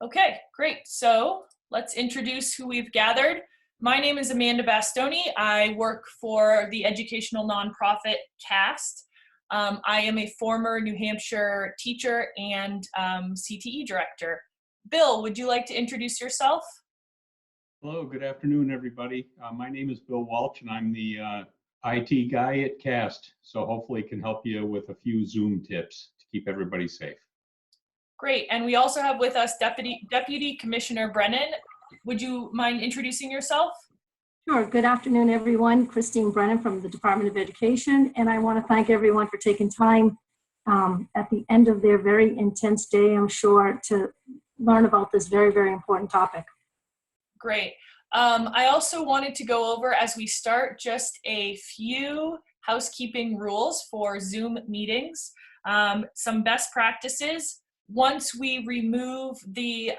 Okay, great. So let's introduce who we've gathered. My name is Amanda Bastoni. I work for the educational nonprofit CAST. I am a former New Hampshire teacher and CTE director. Bill, would you like to introduce yourself? Hello, good afternoon, everybody. My name is Bill Walsh, and I'm the IT guy at CAST. So hopefully can help you with a few Zoom tips to keep everybody safe. Great. And we also have with us Deputy Commissioner Brennan. Would you mind introducing yourself? Sure. Good afternoon, everyone. Christine Brennan from the Department of Education, and I want to thank everyone for taking time at the end of their very intense day, I'm sure, to learn about this very, very important topic. Great. I also wanted to go over, as we start, just a few housekeeping rules for Zoom meetings. Some best practices. Once we remove the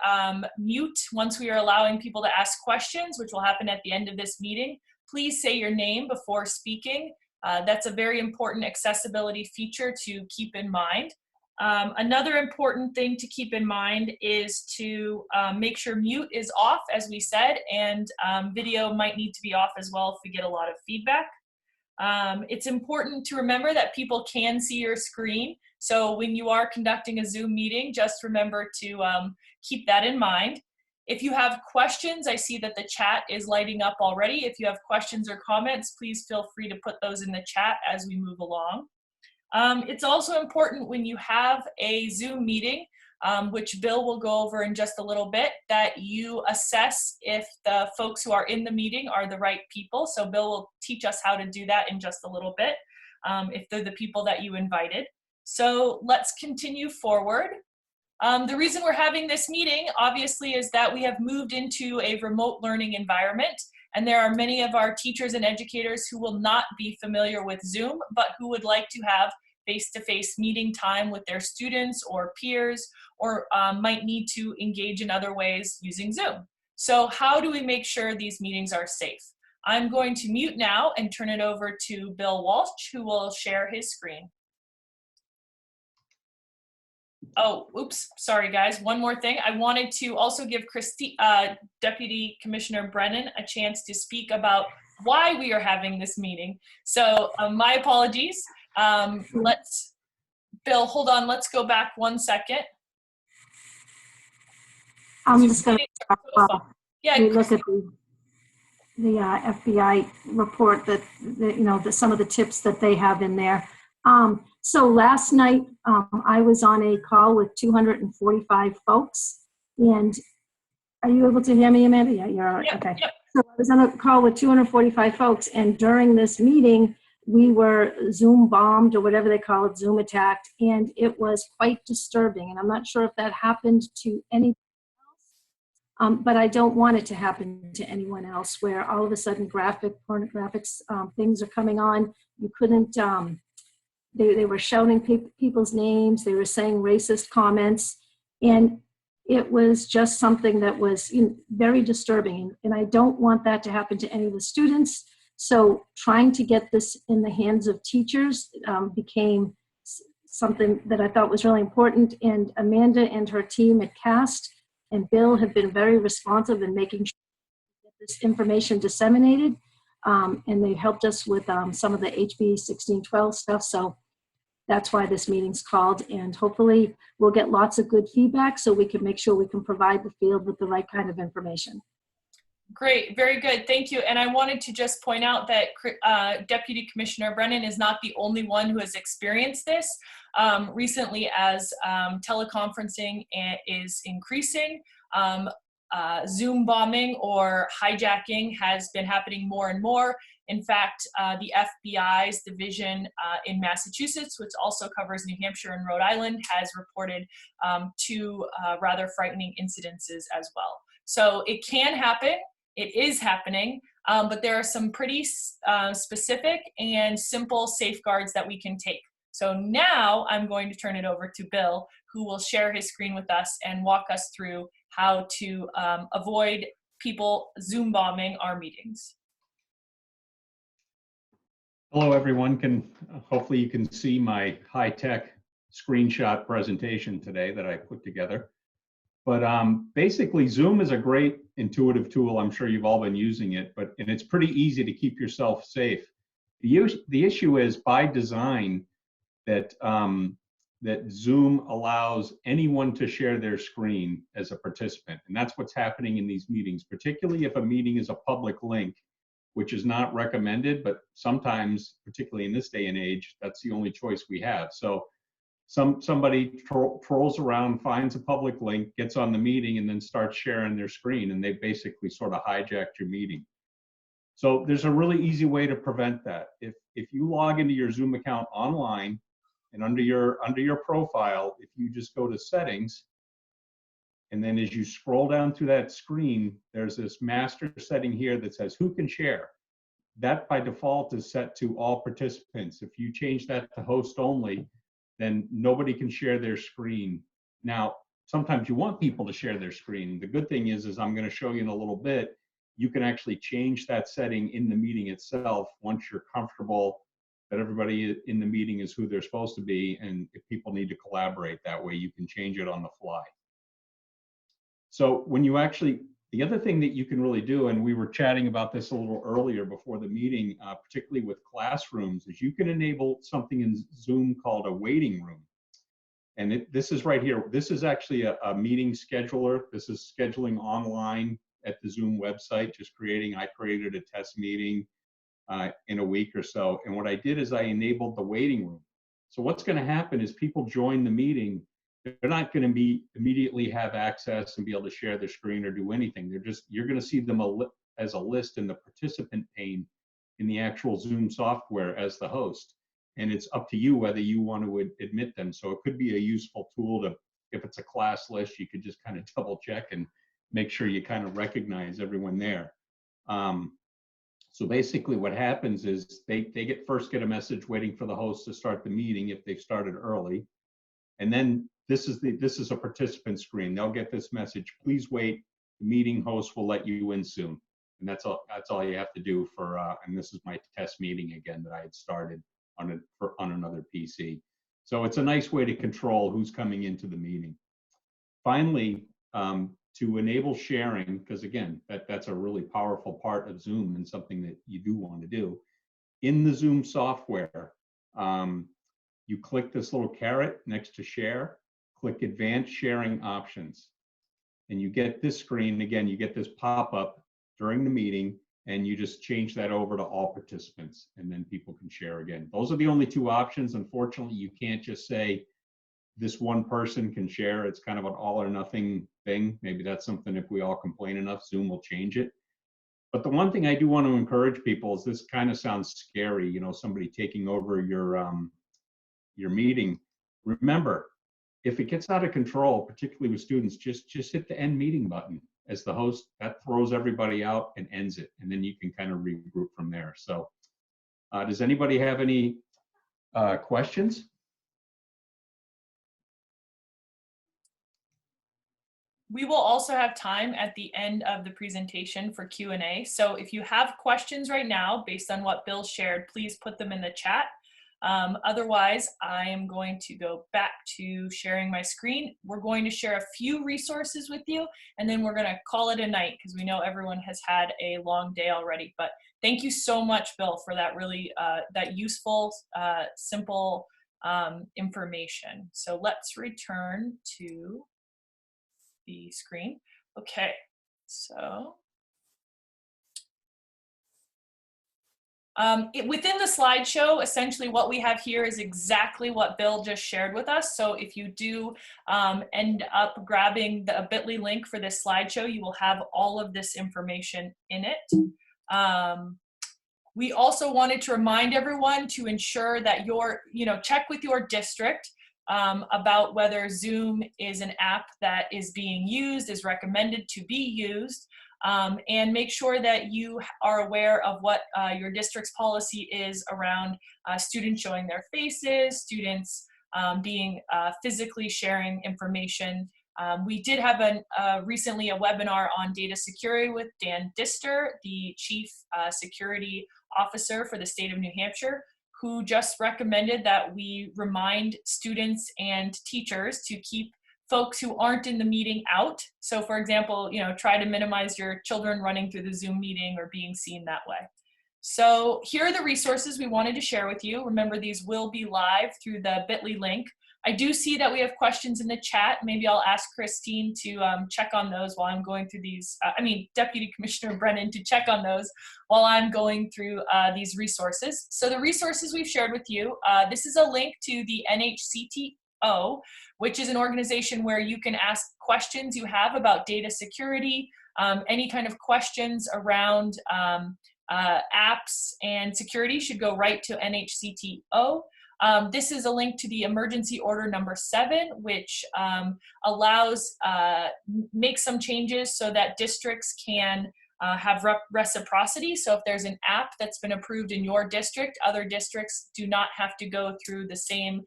mute, once we are allowing people to ask questions, which will happen at the end of this meeting, please say your name before speaking. That's a very important accessibility feature to keep in mind. Another important thing to keep in mind is to make sure mute is off, as we said, and video might need to be off as well if we get a lot of feedback. It's important to remember that people can see your screen. So when you are conducting a Zoom meeting, just remember to keep that in mind. If you have questions, I see that the chat is lighting up already. If you have questions or comments, please feel free to put those in the chat as we move along. It's also important when you have a Zoom meeting, which Bill will go over in just a little bit, that you assess if the folks who are in the meeting are the right people. So Bill will teach us how to do that in just a little bit, if they're the people that you invited. So let's continue forward. The reason we're having this meeting, obviously, is that we have moved into a remote learning environment. And there are many of our teachers and educators who will not be familiar with Zoom, but who would like to have face-to-face meeting time with their students or peers, or might need to engage in other ways using Zoom. So how do we make sure these meetings are safe? I'm going to mute now and turn it over to Bill Walsh, who will share his screen. Oh, oops, sorry guys, one more thing. I wanted to also give Deputy Commissioner Brennan a chance to speak about why we are having this meeting. So my apologies. Bill, hold on, let's go back 1 second. I'm just going to look at the FBI report that some of the tips that they have in there. So last night, I was on a call with 245 folks, and are you able to hear me, Amanda? Yeah, you're all right. Yep, okay. Yep. So I was on a call with 245 folks, and during this meeting, we were Zoom bombed, or whatever they call it, Zoom attacked, and it was quite disturbing. And I'm not sure if that happened to anyone else, but I don't want it to happen to anyone else, where all of a sudden pornographic things are coming on. You couldn't. They were shouting people's names. They were saying racist comments. And it was just something that was very disturbing. And I don't want that to happen to any of the students. So trying to get this in the hands of teachers became something that I thought was really important. And Amanda and her team at CAST and Bill have been very responsive in making sure that this information disseminated. And they helped us with some of the HB 1612 stuff. So that's why this meeting's called. And hopefully we'll get lots of good feedback so we can make sure we can provide the field with the right kind of information. Great, very good, thank you. And I wanted to just point out that Deputy Commissioner Brennan is not the only one who has experienced this. Recently, as teleconferencing is increasing, Zoom bombing or hijacking has been happening more and more. In fact, the FBI's division in Massachusetts, which also covers New Hampshire and Rhode Island, has reported two rather frightening incidences as well. So it can happen, it is happening, but there are some pretty specific and simple safeguards that we can take. So now I'm going to turn it over to Bill, who will share his screen with us and walk us through how to avoid people Zoom bombing our meetings. Hello, everyone. Hopefully you can see my high-tech screenshot presentation today that I put together. But basically, Zoom is a great intuitive tool. I'm sure you've all been using it, and it's pretty easy to keep yourself safe. The issue is by design that that Zoom allows anyone to share their screen as a participant, and that's what's happening in these meetings, particularly if a meeting is a public link, which is not recommended, but sometimes, particularly in this day and age, that's the only choice we have. So somebody trolls around, finds a public link, gets on the meeting, and then starts sharing their screen, and they basically sort of hijacked your meeting. So there's a really easy way to prevent that. If you log into your Zoom account online, and under your profile, if you just go to settings, and then as you scroll down through that screen, there's this master setting here that says who can share. That by default is set to all participants. If you change that to host only, then nobody can share their screen. Now, sometimes you want people to share their screen. The good thing is I'm going to show you in a little bit, you can actually change that setting in the meeting itself once you're comfortable that everybody in the meeting is who they're supposed to be, and if people need to collaborate that way, you can change it on the fly. So when you actually, the other thing that you can really do, and we were chatting about this a little earlier before the meeting, particularly with classrooms, is you can enable something in Zoom called a waiting room. And this is right here. This is actually a meeting scheduler. This is scheduling online at the Zoom website, I created a test meeting in a week or so. And what I did is I enabled the waiting room. So what's going to happen is people join the meeting. They're not going to immediately have access and be able to share their screen or do anything. You're going to see them as a list in the participant pane in the actual Zoom software as the host. And it's up to you whether you want to admit them. So it could be a useful tool to, if it's a class list, you could just kind of double check and make sure you kind of recognize everyone there. So basically what happens is they first get a message waiting for the host to start the meeting if they've started early. And then this is a participant screen. They'll get this message, please wait, the meeting host will let you in soon. And that's all you have to do for, and this is my test meeting again that I had started on another PC. So it's a nice way to control who's coming into the meeting. Finally, to enable sharing, because again, that's a really powerful part of Zoom and something that you do want to do. In the Zoom software, you click this little caret next to share, click advanced sharing options, and you get this screen. Again, you get this pop-up during the meeting, and you just change that over to all participants, and then people can share again. Those are the only two options. Unfortunately, you can't just say this one person can share. It's kind of an all or nothing thing. Maybe that's something, if we all complain enough, Zoom will change it. But the one thing I do want to encourage people is, this kind of sounds scary, you know, somebody taking over your meeting. Remember, if it gets out of control, particularly with students, just hit the end meeting button as the host. That throws everybody out and ends it, and then you can kind of regroup from there. So does anybody have any questions? We will also have time at the end of the presentation for Q&A. So if you have questions right now, based on what Bill shared, please put them in the chat. Otherwise, I am going to go back to sharing my screen. We're going to share a few resources with you, and then we're going to call it a night because we know everyone has had a long day already. But thank you so much, Bill, for that really that useful, simple information. So let's return to the screen. Okay, so within the slideshow, essentially what we have here is exactly what Bill just shared with us. So if you do end up grabbing the bit.ly link for this slideshow, you will have all of this information in it. We also wanted to remind everyone to ensure that check with your district about whether Zoom is an app that is being used, is recommended to be used, and make sure that you are aware of what your district's policy is around students showing their faces, students being physically sharing information. We did have recently a webinar on data security with Dan Dister, the Chief Security Officer for the state of New Hampshire, who just recommended that we remind students and teachers to keep folks who aren't in the meeting out. So for example, try to minimize your children running through the Zoom meeting or being seen that way. So here are the resources we wanted to share with you. Remember, these will be live through the bit.ly link. I do see that we have questions in the chat. Maybe I'll ask Christine to check on those while I'm going through these. Deputy Commissioner Brennan to check on those while I'm going through these resources. So the resources we've shared with you, this is a link to the NHCTO, which is an organization where you can ask questions you have about data security, any kind of questions around apps and security should go right to NHCTO. This is a link to the emergency order number 7, which allows, makes some changes so that districts can have reciprocity. So if there's an app that's been approved in your district, other districts do not have to go through the same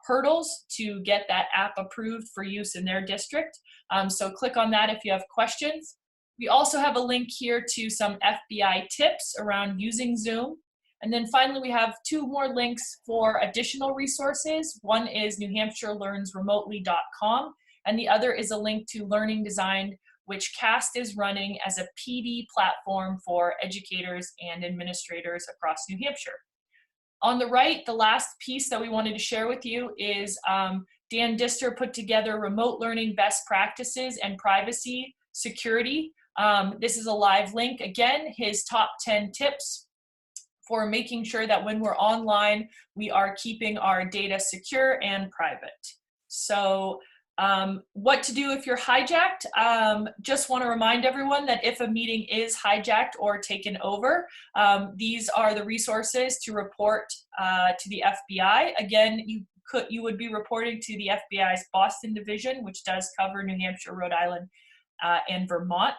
hurdles to get that app approved for use in their district. So click on that if you have questions. We also have a link here to some FBI tips around using Zoom. And then finally, we have 2 more links for additional resources. One is newhampshirelearnsremotely.com, and the other is a link to Learning Design, which CAST is running as a PD platform for educators and administrators across New Hampshire. On the right, the last piece that we wanted to share with you is Dan Dister put together remote learning best practices and privacy security. This is a live link. Again, his top 10 tips for making sure that when we're online, we are keeping our data secure and private. So what to do if you're hijacked? Just want to remind everyone that if a meeting is hijacked or taken over, these are the resources to report to the FBI. Again, you would be reporting to the FBI's Boston division, which does cover New Hampshire, Rhode Island, and Vermont.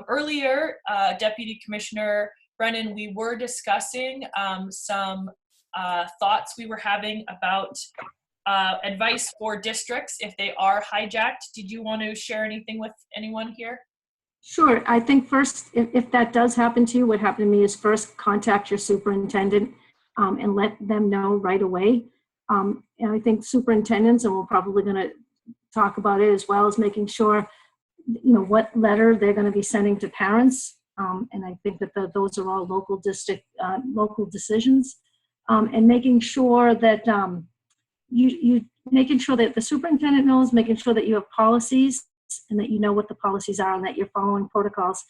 Earlier, Deputy Commissioner Brennan, we were discussing some thoughts we were having about advice for districts if they are hijacked. Did you want to share anything with anyone here? Sure. I think first, if that does happen to you, what happened to me is first contact your superintendent and let them know right away. And I think superintendents, and we're probably going to talk about it as well, as making sure what letter they're going to be sending to parents. And I think that those are all local local decisions, and making sure that making sure that the superintendent knows, making sure that you have policies and that you know what the policies are and that you're following protocols.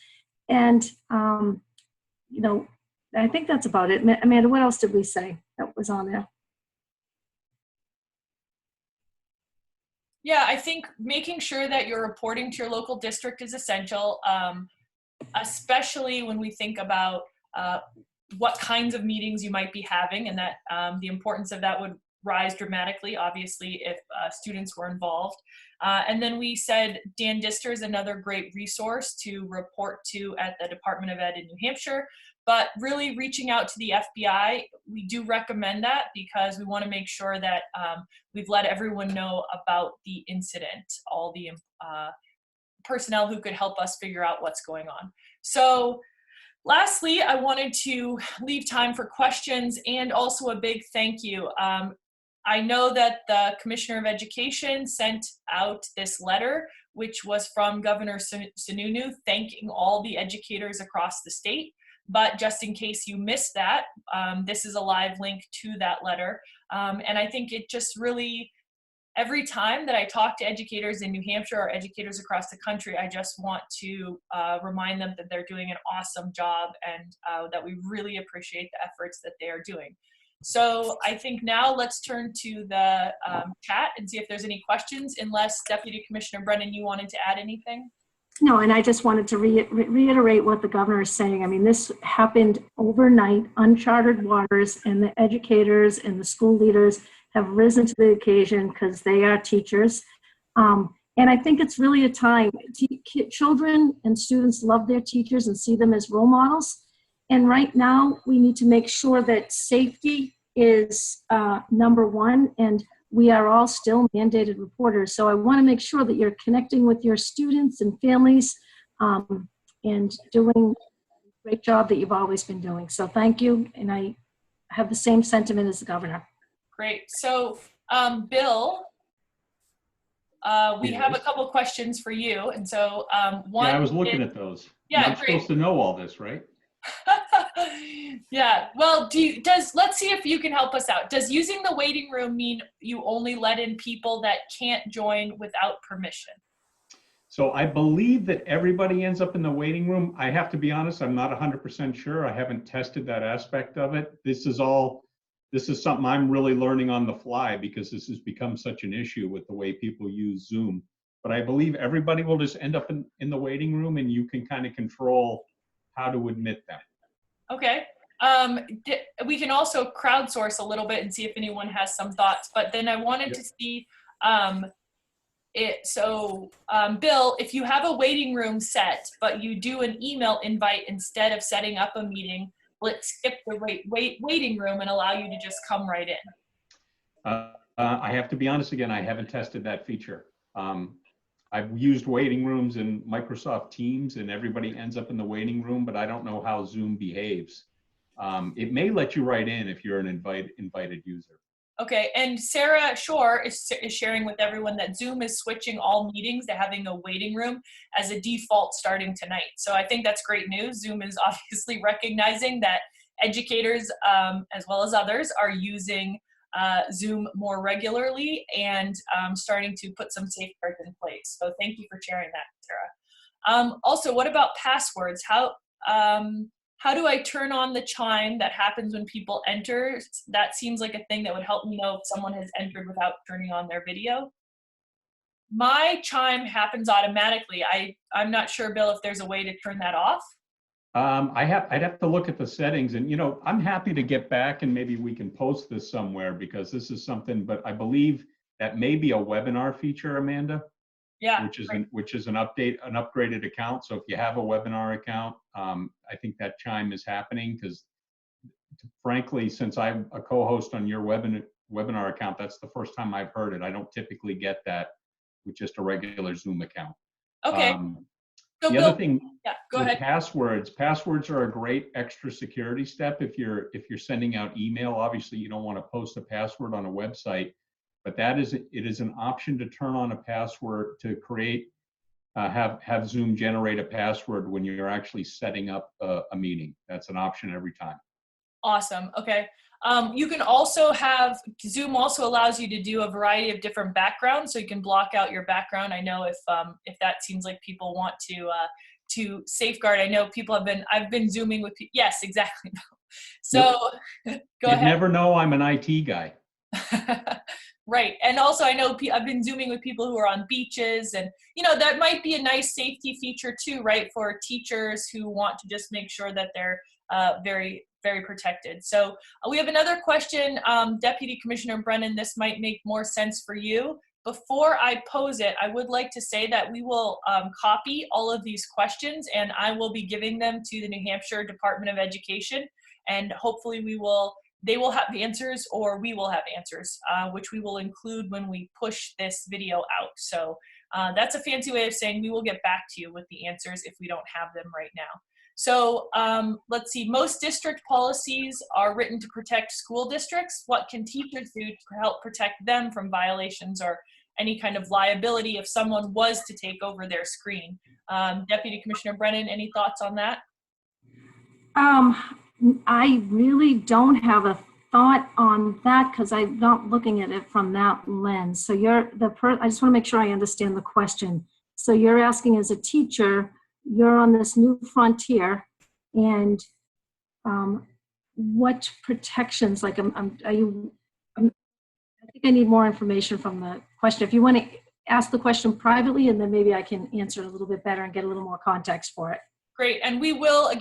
And I think that's about it. Amanda, what else did we say that was on there? Yeah, I think making sure that you're reporting to your local district is essential. Especially when we think about what kinds of meetings you might be having, and that the importance of that would rise dramatically, obviously, if students were involved. And then we said Dan Dister is another great resource to report to at the Department of Ed in New Hampshire. But really reaching out to the FBI, we do recommend that because we want to make sure that we've let everyone know about the incident, all the personnel who could help us figure out what's going on. So lastly, I wanted to leave time for questions and also a big thank you. I know that the Commissioner of Education sent out this letter, which was from Governor Sununu, thanking all the educators across the state. But just in case you missed that, this is a live link to that letter. And I think it just really, every time that I talk to educators in New Hampshire or educators across the country, I just want to remind them that they're doing an awesome job and that we really appreciate the efforts that they are doing. So I think now let's turn to the chat and see if there's any questions, unless Deputy Commissioner Brennan, you wanted to add anything? No, and I just wanted to reiterate what the governor is saying. I mean, this happened overnight, uncharted waters, and the educators and the school leaders have risen to the occasion because they are teachers. And I think it's really a time. Children and students love their teachers and see them as role models. And right now, we need to make sure that safety is number one, and we are all still mandated reporters. So I want to make sure that you're connecting with your students and families and doing a great job that you've always been doing. So thank you, and I have the same sentiment as the governor. Great. So Bill, we have a couple questions for you. And so one Yeah, I was looking is, at those. And yeah, I'm great. supposed to know all this, right? Yeah, well, let's see if you can help us out. Does using the waiting room mean you only let in people that can't join without permission? So I believe that everybody ends up in the waiting room. I have to be honest, I'm not 100% sure. I haven't tested that aspect of it. This is something I'm really learning on the fly because this has become such an issue with the way people use Zoom. But I believe everybody will just end up in the waiting room, and you can kind of control how to admit them. Okay. We can also crowdsource a little bit and see if anyone has some thoughts. But then I wanted to see Bill, if you have a waiting room set, but you do an email invite instead of setting up a meeting, will it skip the waiting room and allow you to just come right in? I have to be honest again, I haven't tested that feature. I've used waiting rooms in Microsoft Teams and everybody ends up in the waiting room, but I don't know how Zoom behaves. It may let you write in if you're an invited user. Okay, and Sarah Shore is sharing with everyone that Zoom is switching all meetings to having a waiting room as a default starting tonight. So I think that's great news. Zoom is obviously recognizing that educators, as well as others, are using Zoom more regularly and starting to put some safeguards in place. So thank you for sharing that, Sarah. Also, what about passwords? How do I turn on the chime that happens when people enter? That seems like a thing that would help me know if someone has entered without turning on their video. My chime happens automatically. I'm not sure, Bill, if there's a way to turn that off. I'd have to look at the settings, and I'm happy to get back and maybe we can post this somewhere because this is something, but I believe that may be a webinar feature, Amanda. Yeah. Which is an upgraded account. So if you have a webinar account, I think that chime is happening because frankly, since I'm a co-host on your webinar account, that's the first time I've heard it. I don't typically get that with just a regular Zoom account. Okay. So the other thing, yeah, go ahead. Passwords are a great extra security step. If you're sending out email, obviously you don't want to post a password on a website, but it is an option to turn on a password to create, have Zoom generate a password when you're actually setting up a meeting. That's an option every time. Awesome. Okay. You can also Zoom also allows you to do a variety of different backgrounds, so you can block out your background. I know if that seems like people want to safeguard. I know I've been Zooming with people. Yes, exactly. So go ahead. You'd never know I'm an IT guy. Right. And also I know I've been Zooming with people who are on beaches, and that might be a nice safety feature too, right? For teachers who want to just make sure that they're very, very protected. So we have another question, Deputy Commissioner Brennan, this might make more sense for you. Before I pose it, I would like to say that we will copy all of these questions and I will be giving them to the New Hampshire Department of Education, and hopefully they will have answers, or we will have answers, which we will include when we push this video out. So that's a fancy way of saying we will get back to you with the answers if we don't have them right now. So let's see, most district policies are written to protect school districts. What can teachers do to help protect them from violations or any kind of liability if someone was to take over their screen? Deputy Commissioner Brennan, any thoughts on that? I really don't have a thought on that because I'm not looking at it from that lens. So I just want to make sure I understand the question. So you're asking, as a teacher, you're on this new frontier, and what protections, like, I think I need more information from the question. If you want to ask the question privately, and then maybe I can answer it a little bit better and get a little more context for it. Great, and we will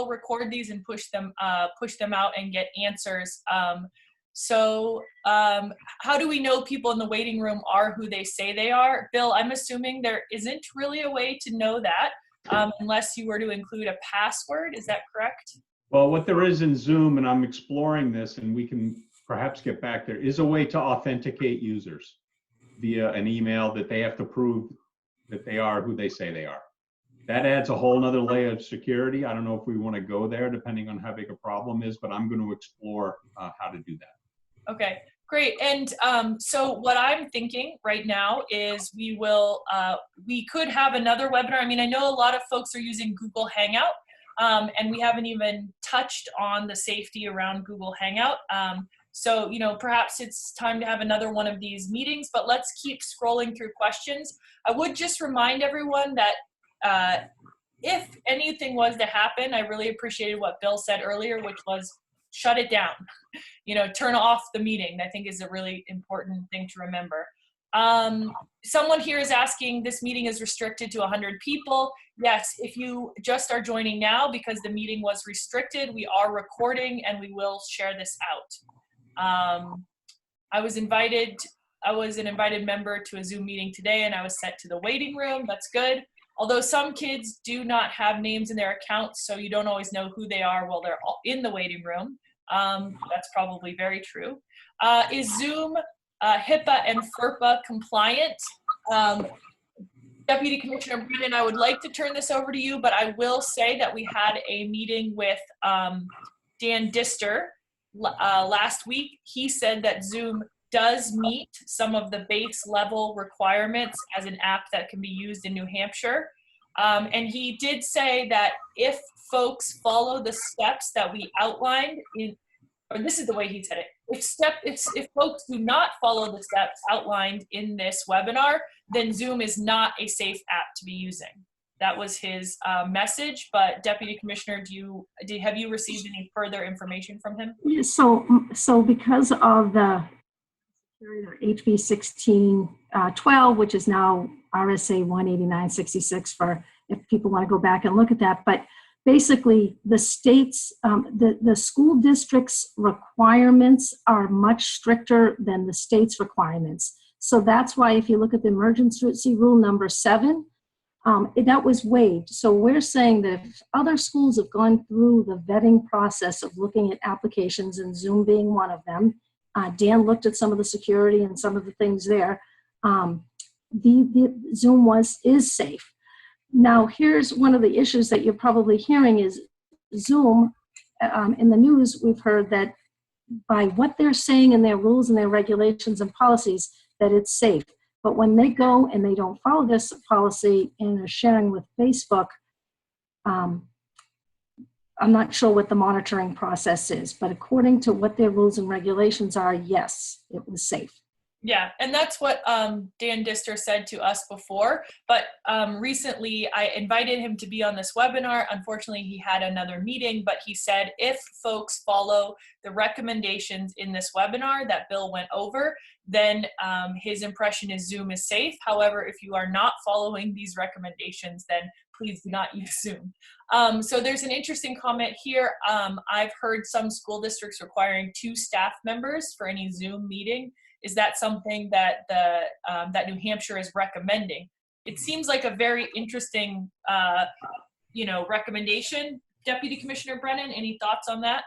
record these and push them out and get answers. How do we know people in the waiting room are who they say they are? Bill, I'm assuming there isn't really a way to know that unless you were to include a password. Is that correct? Well, what there is in Zoom, and I'm exploring this, and we can perhaps get back there, is a way to authenticate users via an email that they have to prove that they are who they say they are. That adds a whole nother layer of security. I don't know if we want to go there depending on how big a problem is, but I'm going to explore how to do that. Okay. Great. And so what I'm thinking right now is we could have another webinar. I mean, I know a lot of folks are using Google Hangout, and we haven't even touched on the safety around Google Hangout. So, perhaps it's time to have another one of these meetings, but let's keep scrolling through questions. I would just remind everyone that if anything was to happen, I really appreciated what Bill said earlier, which was shut it down. Turn off the meeting, I think is a really important thing to remember. Someone here is asking, this meeting is restricted to 100 people. Yes, if you just are joining now because the meeting was restricted, we are recording and we will share this out. I was an invited member to a Zoom meeting today and I was sent to the waiting room. That's good. Although some kids do not have names in their accounts, so you don't always know who they are while they're in the waiting room. That's probably very true. Is Zoom HIPAA and FERPA compliant? Deputy Commissioner Brennan, I would like to turn this over to you, but I will say that we had a meeting with Dan Dister last week. He said that Zoom does meet some of the base level requirements as an app that can be used in New Hampshire. And he did say that if folks follow the steps that we outlined or this is the way he said it, if folks do not follow the steps outlined in this webinar, then Zoom is not a safe app to be using. That was his message, but Deputy Commissioner, have you received any further information from him? So because of the HB 1612, which is now RSA 18966 for if people want to go back and look at that. But basically the state's, the school district's requirements are much stricter than the state's requirements. So that's why if you look at the emergency rule number 7, that was waived. So we're saying that if other schools have gone through the vetting process of looking at applications and Zoom being one of them, Dan looked at some of the security and some of the things there. The Zoom is safe. Now, here's one of the issues that you're probably hearing is Zoom. In the news, we've heard that by what they're saying in their rules and their regulations and policies, that it's safe. But when they go and they don't follow this policy and are sharing with Facebook, I'm not sure what the monitoring process is, but according to what their rules and regulations are, yes, it was safe. Yeah, and that's what Dan Dister said to us before, but recently I invited him to be on this webinar. Unfortunately, he had another meeting, but he said if folks follow the recommendations in this webinar that Bill went over, then his impression is Zoom is safe. However, if you are not following these recommendations, then please do not use Zoom. So there's an interesting comment here. I've heard some school districts requiring 2 staff members for any Zoom meeting. Is that something that that New Hampshire is recommending? It seems like a very interesting, recommendation. Deputy Commissioner Brennan, any thoughts on that?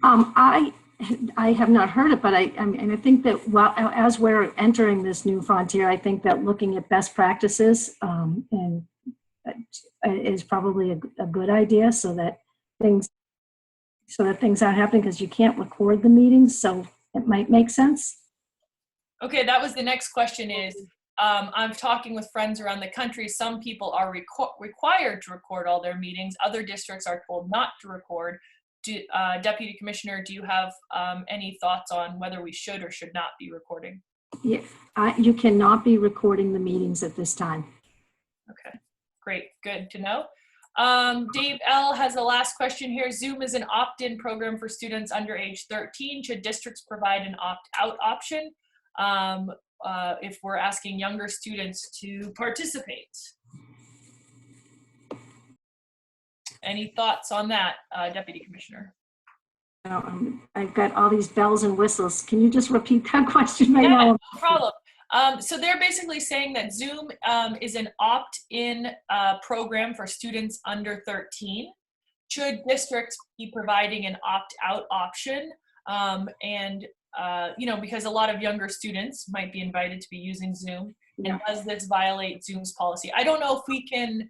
I have not heard it, but I think that as we're entering this new frontier, I think that looking at best practices and is probably a good idea, so that things aren't happening, because you can't record the meetings, so it might make sense. Okay, that was the next question is, I'm talking with friends around the country. Some people are required to record all their meetings. Other districts are told not to record. Deputy Commissioner, do you have any thoughts on whether we should or should not be recording? Yeah, you cannot be recording the meetings at this time. Okay, great, good to know. Dave L. has the last question here. Zoom is an opt-in program for students under age 13. Should districts provide an opt-out option if we're asking younger students to participate? Any thoughts on that, Deputy Commissioner? I've got all these bells and whistles. Can you just repeat that question right now? No problem. So they're basically saying that Zoom is an opt-in program for students under 13. Should districts be providing an opt-out option? Because a lot of younger students might be invited to be using Zoom. Yeah. And does this violate Zoom's policy? I don't know if we can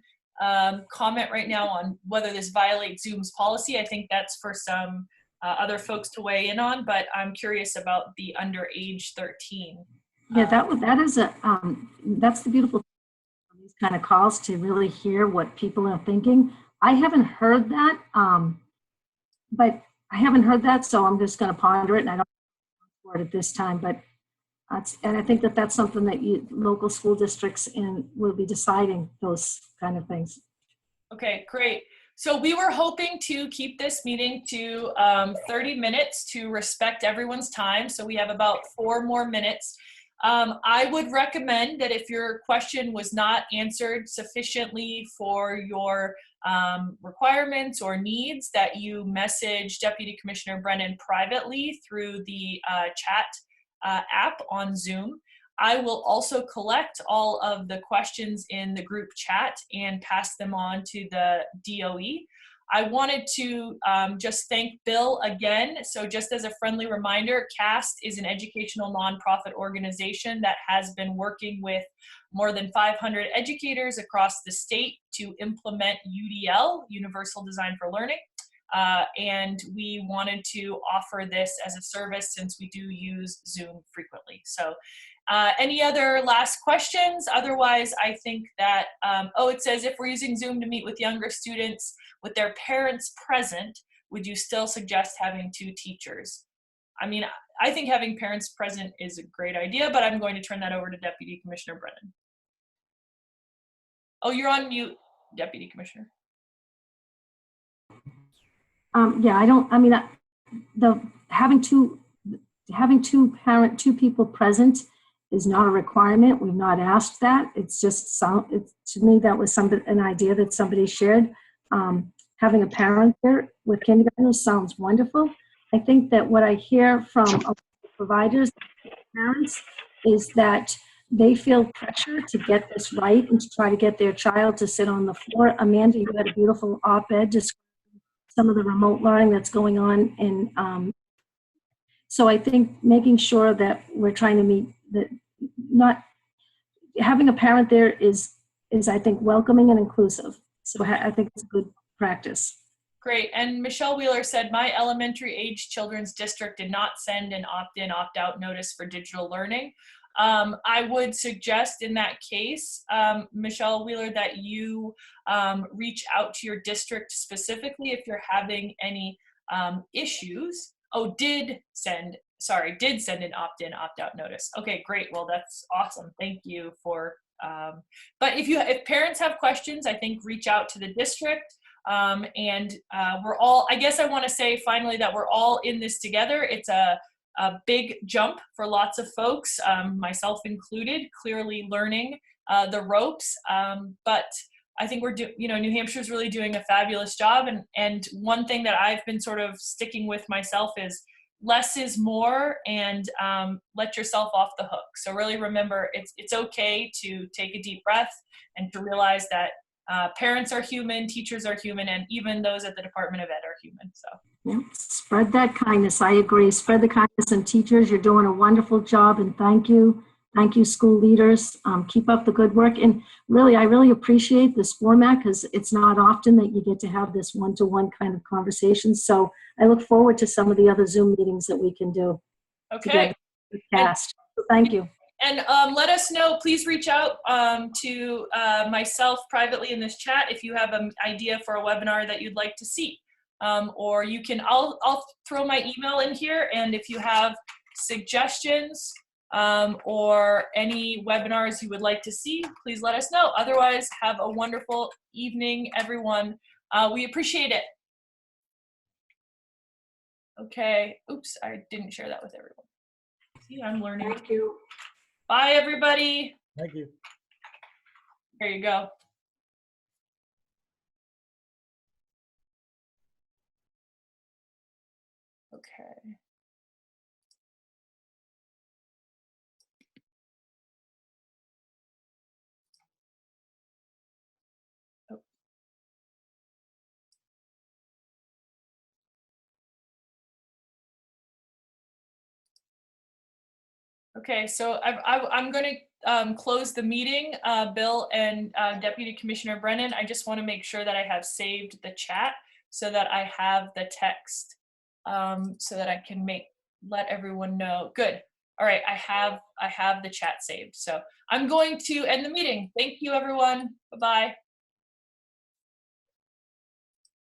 comment right now on whether this violates Zoom's policy. I think that's for some other folks to weigh in on, but I'm curious about the under age 13. Yeah, that's the beautiful thing of these kind of calls, to really hear what people are thinking. I haven't heard that, so I'm just going to ponder it, and I don't for it at this time. But and I think that that's something that local school districts will be deciding, those kind of things. Okay, great. So we were hoping to keep this meeting to 30 minutes to respect everyone's time. So we have about 4 more minutes. I would recommend that if your question was not answered sufficiently for your requirements or needs, that you message Deputy Commissioner Brennan privately through the chat app on Zoom. I will also collect all of the questions in the group chat and pass them on to the DOE. I wanted to just thank Bill again. So just as a friendly reminder, CAST is an educational nonprofit organization that has been working with more than 500 educators across the state to implement UDL, Universal Design for Learning. And we wanted to offer this as a service since we do use Zoom frequently. So any other last questions? Otherwise, I think that, it says if we're using Zoom to meet with younger students with their parents present, would you still suggest having 2 teachers? I mean, I think having parents present is a great idea, but I'm going to turn that over to Deputy Commissioner Brennan. Oh, you're on mute, Deputy Commissioner. Having two people present is not a requirement. We've not asked that. It's just to me, that was an idea that somebody shared. Having a parent there with kindergartners sounds wonderful. I think that what I hear from providers, parents, is that they feel pressure to get this right and to try to get their child to sit on the floor. Amanda, you had a beautiful op-ed describing some of the remote learning that's going on. And so I think making sure that we're trying to meet not having a parent there is I think welcoming and inclusive. So I think it's a good practice. Great. And Michelle Wheeler said, my elementary age children's district did not send an opt-in, opt-out notice for digital learning. I would suggest in that case, Michelle Wheeler, that you reach out to your district specifically if you're having any issues. Oh, did send an opt-in, opt-out notice. Okay, great. Well, that's awesome. Thank you for, but if parents have questions, I think reach out to the district. We're all, I guess I want to say finally that we're all in this together. It's a big jump for lots of folks, myself included, clearly learning the ropes. But I think New Hampshire's really doing a fabulous job. And one thing that I've been sort of sticking with myself is less is more, and let yourself off the hook. So really remember, it's okay to take a deep breath and to realize that parents are human, teachers are human, and even those at the Department of Ed are human. So yeah, spread that kindness. I agree. Spread the kindness, and teachers, you're doing a wonderful job, and thank you. Thank you, school leaders. Keep up the good work. And really, I really appreciate this format because it's not often that you get to have this one-to-one kind of conversation. So I look forward to some of the other Zoom meetings that we can do. Okay. CAST. Thank you. And let us know, please reach out to myself privately in this chat if you have an idea for a webinar that you'd like to see. Or you can, I'll throw my email in here, and if you have suggestions or any webinars you would like to see, please let us know. Otherwise, have a wonderful evening, everyone. We appreciate it. Okay, oops, I didn't share that with everyone. See, I'm learning. Thank you. Bye, everybody. Thank you. There you go. Okay. Oh. Okay, so I'm going to close the meeting, Bill and Deputy Commissioner Brennan. I just want to make sure that I have saved the chat so that I have the text so that I can let everyone know. Good. All right, I have the chat saved. So I'm going to end the meeting. Thank you, everyone. Bye-bye.